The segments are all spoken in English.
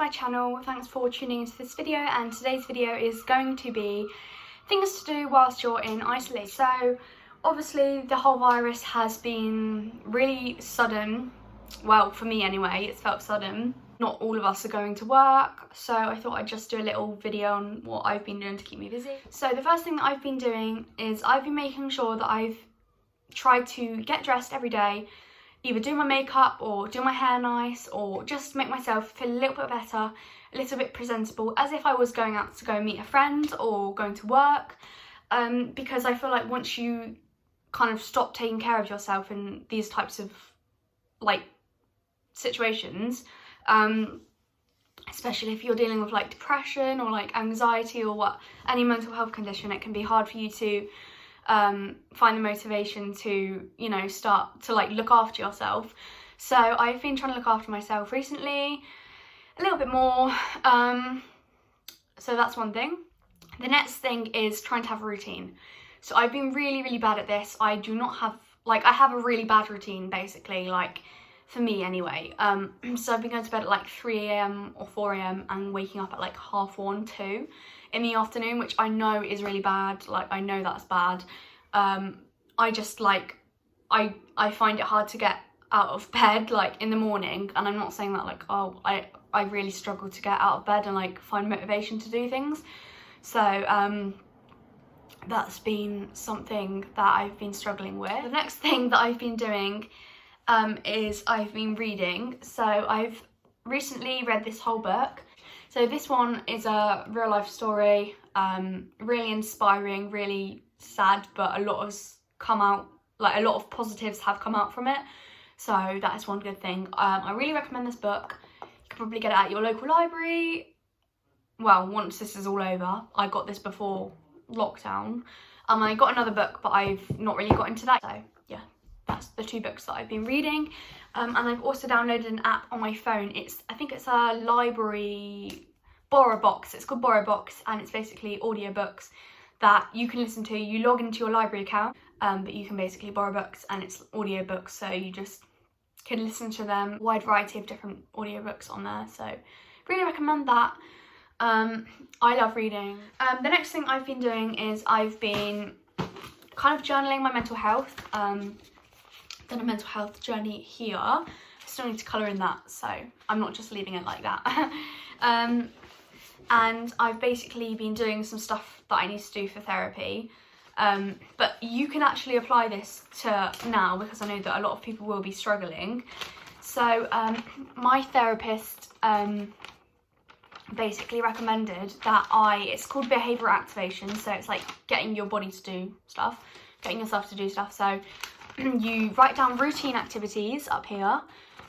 my channel. Thanks for tuning into this video, and today's video is going to be things to do whilst you're in isolation. So obviously the whole virus has been really sudden. Well, for me anyway, it's felt sudden. Not all of us are going to work, so I thought I'd just do a little video on what I've been doing to keep me busy. So the first thing that I've been doing is I've been making sure that I've tried to get dressed every day, either do my makeup or do my hair nice, or just make myself feel a little bit better, a little bit presentable, as if I was going out to go meet a friend or going to work, because I feel like once you kind of stop taking care of yourself in these types of like situations, especially if you're dealing with like depression or like anxiety or any mental health condition, it can be hard for you to find the motivation to, you know, start to like look after yourself. So I've been trying to look after myself recently a little bit more, so that's one thing. The next thing is trying to have a routine. So I've been really bad at this. I do not have, like, I have a really bad routine basically, like for me anyway. So I've been going to bed at like 3 AM or 4 AM and waking up at like 1:30, 2 in the afternoon, which I know is really bad. Like, I know that's bad. I just like, I find it hard to get out of bed like in the morning, and I'm not saying that like, oh, I really struggle to get out of bed and like find motivation to do things. So that's been something that I've been struggling with. The next thing that I've been doing is I've been reading. So I've recently read this whole book. So this one is a real life story, really inspiring, really sad, but a lot of positives have come out from it. So that is one good thing. I really recommend this book. You can probably get it at your local library. Well, once this is all over. I got this before lockdown. I got another book, but I've not really got into that. So yeah, that's the two books that I've been reading. And I've also downloaded an app on my phone. I think it's a library borrow box. It's called Borrow Box, and it's basically audiobooks that you can listen to. You log into your library account, but you can basically borrow books, and it's audiobooks, so you just can listen to them. A wide variety of different audiobooks on there, so really recommend that. I love reading. The next thing I've been doing is I've been kind of journaling my mental health. Done a mental health journey here. I still need to colour in that, so I'm not just leaving it like that. And I've basically been doing some stuff that I need to do for therapy. But you can actually apply this to now, because I know that a lot of people will be struggling. So my therapist basically recommended that it's called behavioural activation, so it's like getting your body to do stuff, getting yourself to do stuff. So you write down routine activities up here,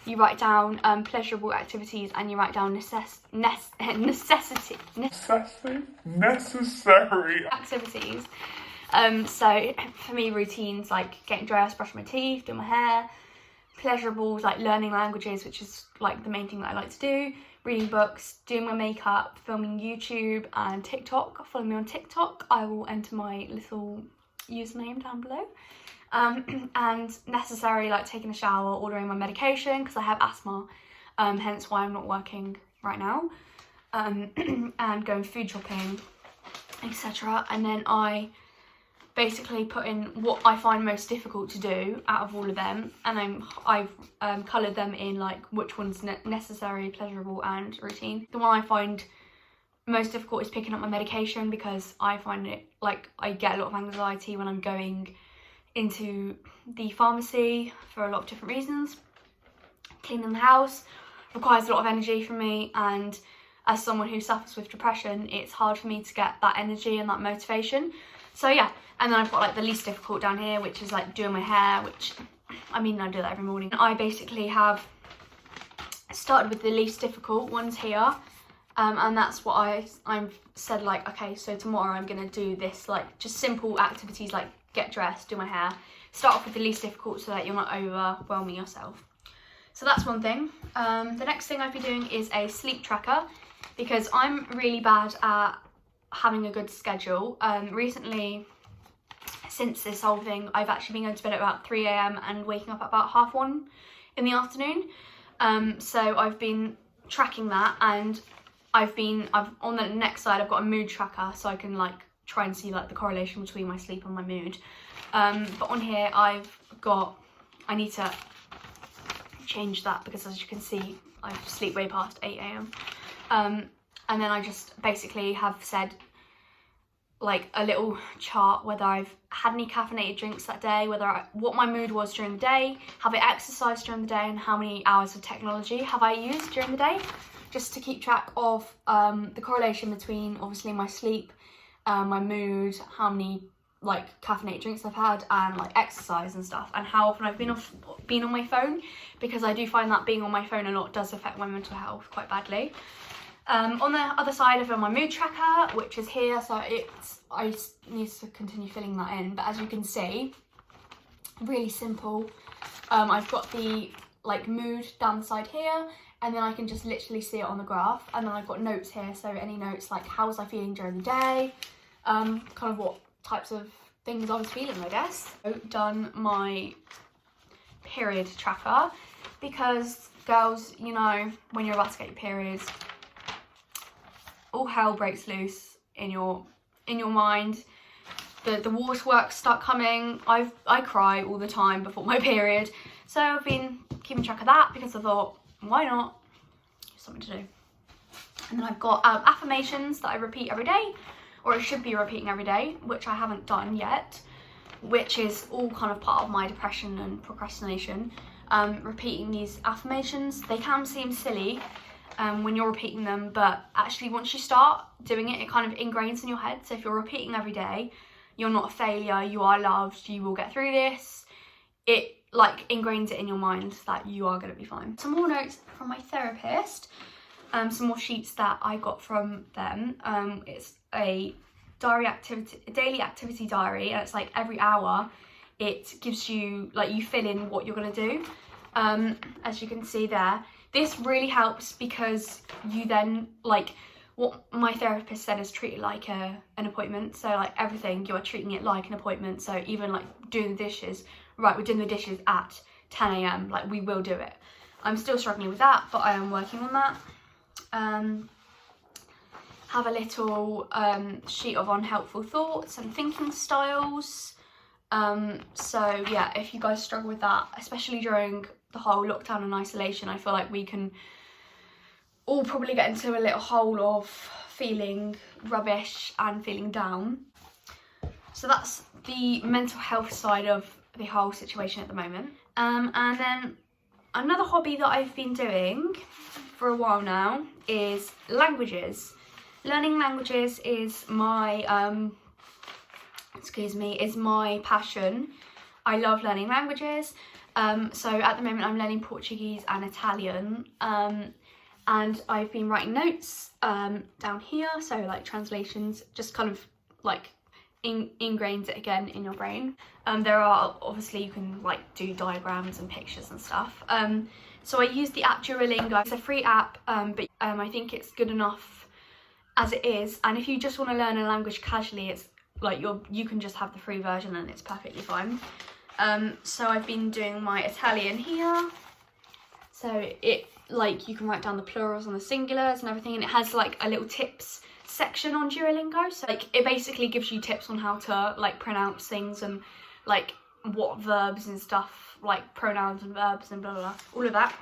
you write down pleasurable activities, and you write down necessary activities. So for me, routines like getting dressed, brushing my teeth, doing my hair. Pleasurables like learning languages, which is like the main thing that I like to do. Reading books, doing my makeup, filming YouTube and TikTok. Follow me on TikTok. I will enter my little username down below. And necessary, like taking a shower, ordering my medication because I have asthma, hence why I'm not working right now, and going food shopping, etc. And then I basically put in what I find most difficult to do out of all of them, and I've coloured them in like which one's necessary, pleasurable and routine. The one I find most difficult is picking up my medication, because I find it like I get a lot of anxiety when I'm going into the pharmacy for a lot of different reasons. Cleaning the house requires a lot of energy from me, and as someone who suffers with depression, it's hard for me to get that energy and that motivation. So yeah, and then I've got like the least difficult down here, which is like doing my hair, which I mean, I do that every morning. I basically have started with the least difficult ones here, and that's what I've said, like, okay, so tomorrow I'm gonna do this, like just simple activities like get dressed, do my hair. Start off with the least difficult so that you're not overwhelming yourself. So that's one thing. The next thing I've been doing is a sleep tracker, because I'm really bad at having a good schedule. Recently, since this whole thing, I've actually been going to bed at about 3 AM and waking up at about 1:30 in the afternoon. So I've been tracking that, and I've on the next side I've got a mood tracker, so I can like try and see like the correlation between my sleep and my mood. But on here I need to change that because, as you can see, I sleep way past 8 a.m. And then I just basically have said like a little chart whether I've had any caffeinated drinks that day, what my mood was during the day, have I exercised during the day, and how many hours of technology have I used during the day, just to keep track of the correlation between obviously my sleep, my mood, how many like caffeinated drinks I've had, and like exercise and stuff, and how often I've been on my phone, because I do find that being on my phone a lot does affect my mental health quite badly. On the other side I've got my mood tracker, which is here, so I need to continue filling that in, but as you can see, really simple. I've got the like mood down the side here, and then I can just literally see it on the graph, and then I've got notes here, so any notes like how was I feeling during the day, kind of what types of things I was feeling, I guess. I've done my period tracker, because girls, you know, when you're about to get your periods, all hell breaks loose in your mind. The waterworks start coming. I cry all the time before my period, so I've been keeping track of that because I thought, why not? Something to do. And then I've got affirmations that I repeat every day, or I should be repeating every day, which I haven't done yet, which is all kind of part of my depression and procrastination. Repeating these affirmations, they can seem silly when you're repeating them, but actually once you start doing it, it kind of ingrains in your head. So if you're repeating every day, you're not a failure, you are loved, you will get through this, it like ingrains it in your mind that you are going to be fine. Some more notes from my therapist, some more sheets that I got from them. It's a daily activity diary, and it's like every hour it gives you, like, you fill in what you're going to do. As you can see there, this really helps because you then, like, what my therapist said is treat it like an appointment. So like everything, you're treating it like an appointment. So even like doing the dishes, right, we're doing the dishes at 10 a.m, like we will do it. I'm still struggling with that, but I am working on that. Have a little sheet of unhelpful thoughts and thinking styles. So yeah, if you guys struggle with that, especially during the whole lockdown and isolation, I feel like we can all probably get into a little hole of feeling rubbish and feeling down. So that's the mental health side of the whole situation at the moment. And then another hobby that I've been doing for a while now is languages. Learning languages is my is my passion. I love learning languages. So at the moment I'm learning Portuguese and Italian, and I've been writing notes down here, so like translations, just kind of like ingrains it again in your brain. There are, obviously you can like do diagrams and pictures and stuff. So I use the app Duolingo. It's a free app, but I think it's good enough as it is, and if you just want to learn a language casually, it's like you can just have the free version and it's perfectly fine. So I've been doing my Italian here, so it, like, you can write down the plurals and the singulars and everything, and it has like a little tips section on Duolingo, so like it basically gives you tips on how to like pronounce things and like what verbs and stuff, like pronouns and verbs and blah blah blah, all of that.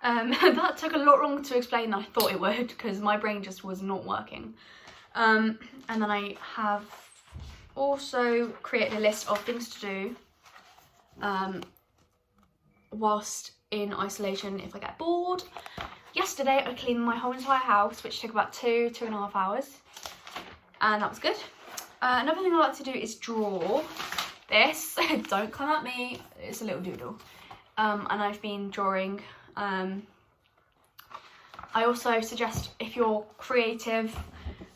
That took a lot longer to explain than I thought it would, because my brain just was not working. And then I have also created a list of things to do whilst in isolation if I get bored. Yesterday I cleaned my whole entire house, which took about 2.5 hours, and that was good. Another thing I like to do is draw. This, don't come at me, it's a little doodle. And I've been drawing. I also suggest, if you're creative,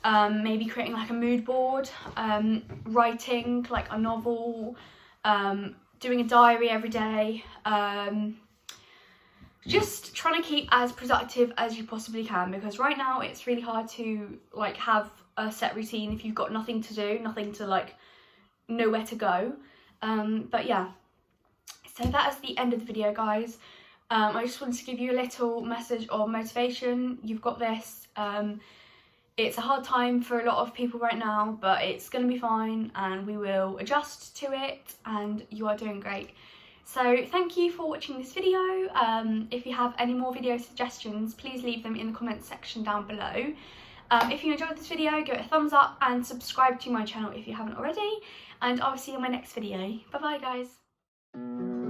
maybe creating like a mood board, writing like a novel, doing a diary every day, just trying to keep as productive as you possibly can, because right now it's really hard to like have a set routine if you've got nothing to do, nothing to like, nowhere to go. But yeah, so that is the end of the video, guys. I just wanted to give you a little message of motivation. You've got this. It's a hard time for a lot of people right now, but it's going to be fine and we will adjust to it, and you are doing great. So thank you for watching this video. If you have any more video suggestions, please leave them in the comments section down below. If you enjoyed this video, give it a thumbs up and subscribe to my channel if you haven't already, and I'll see you in my next video. Bye bye guys.